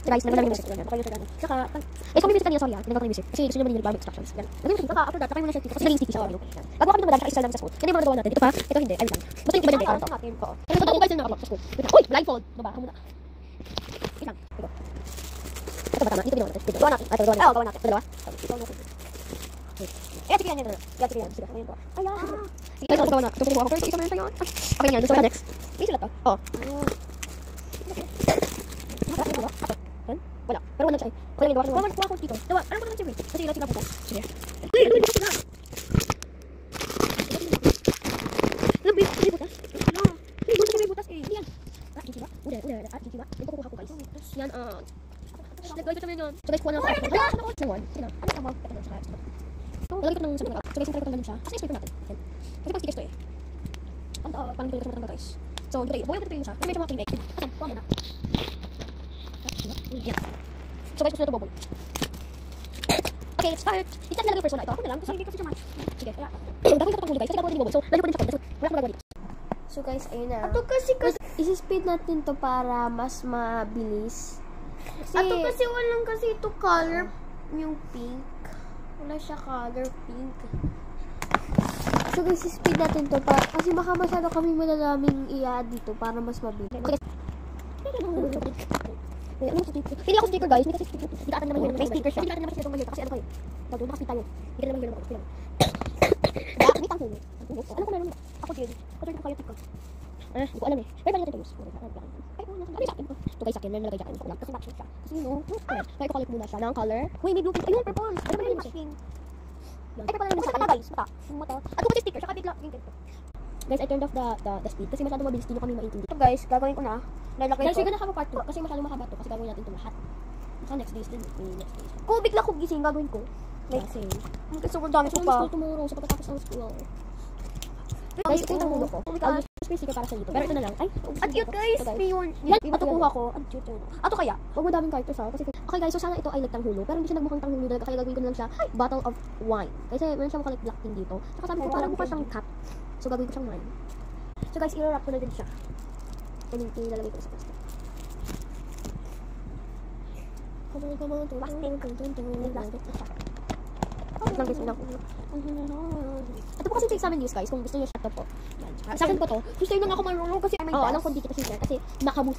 guys, nagawin namin yung music. Okay, yung music. Saka, guys, kung may music kanina, sorry nagawin ko yung music. Kasi gusto nyo naman yung instructions. Yan. Nagawin yung music. Saka, after that, nakawin mo na siya sticky. Kasi naging sticky siya. Gagawa kami ng madami, saka isa lang sa school. Yan yung mga nagawa natin. Ito pa, ito hindi. Ayun lang. Basta yung iba din. Parang ito. Pero ito guys yung nakablog sa school. Uy, blindfold. Baba, ako muna. Wait lang. Ito. Ito ba tama? Dito ginawa natin. Dito. Gawa natin. Ito, gawa natin. Oo, gawa natin. Ito, dalawa. Gawa natin. Eh, sige yan yan. Yan, sige yan. Sige, ayun po. Ayan. Sige, ito gawa na. Ito gawa ko. Pero ito isa na yun. Okay yan. So, next. May sulat to. Oo. Wala. Pero wala siya eh. Wala yung gawa ko dito. Dawa. Ano ba naman siya? Kasi ilan sila po. Sige. Uy, ano ba sila? Labi, may butas. May butas, may butas eh. Yan. Chichiwa. Udah. Chichiwa. Ito kukuha ko guys. Yan, nag-guys ito yun. So guys, kuha na ako. Hala, ano ko? Sawan. Sige na. Ano tama? Ito na siya. Lagay ko ng sabi na. So guys, try ko lang siya. Kasi i-spray natin. Yan. Kasi pang stickers to eh. Parang dito ka guys. So, dito. Buhay ko dito yun siya. Pero medyo mga kinig. Asan? Kuha mo na. Yan. So guys, gusto na ito bubble. Okay, let's start. Hindi natin nalagay yung person na ito. Ako na lang. Kasi hindi kasi siya match. Sige, kaya. Gagawin ko ito pang huli guys. Kasi gagawin din yung bubble. So, lagyan ko din siya konti. Wala akong gagawin dito. So guys, ayun na. Ato kasi isi-speed natin to para mas mabilis. Ato kasi walang kasi ito color yung pink. Wala siya color pink. So guys, isi-speed natin to para kasi baka masyado kami madadaming i-add dito para mas mabilis. Okay. Hindi ako sticker guys, hindi kasi sticker. Hindi ka naman yun. May sticker siya. Hindi ka naman kasi itong mahirap kasi ano kayo. Gagawin, makapita yun. Hindi ka naman yun ako. May tanghulo. Ano ko meron? Ako din. Kasi ko kayo tika. Hindi ko alam eh. Pero natin ito use. Ay, sa akin. Ito guys sa akin, meron nalagay dyan. Kasi match siya. Kasi yun, kaya ko collect muna siya ng color. Uy, may blue pink. Ayun, purple. Ano ba yun? Pink. Ay, purple naman sa akin. Guys, mata. At kung kasi sticker, saka bigla. Guys, I turned off the speed kasi masyadong mabilis. Hindi nyo kami maintindihan. So guys, gagawin ko na. Guys, we're gonna have a part 2 kasi masyadong mahaba to kasi gagawin natin ito lahat. Saka next days din. Next days. Kung bigla ko gising, gagawin ko. Kasi sobrang dami ko pa. school tomorrow sa pagkatapos ng school. Guys, ito yung tangulo ko. I'll use space sticker para sa dito. Pero ito na lang. Ay, At cute guys, may yun. Yan, ato kuha ko. Ang cute yun. Ato kaya? Huwag mo daming characters ha. Kasi, okay guys, so sana ito ay like tanghulo. Pero hindi siya nagmukhang tanghulo. Kaya gagawin ko na lang siya bottle of wine. Kasi meron siyang mukhang like black tin dito. Saka sabi ko parang mukha siyang cat. So gagawin ko siyang wine. So guys, i-wrap ko na din siya. And ilalagay ko sa plastic. Ito po kasi yung examen news guys. Kung gusto nyo siya ito po. Sa akin po to. Gusto nyo lang ako marunong kasi may alam ko hindi kita share. Kasi nakamus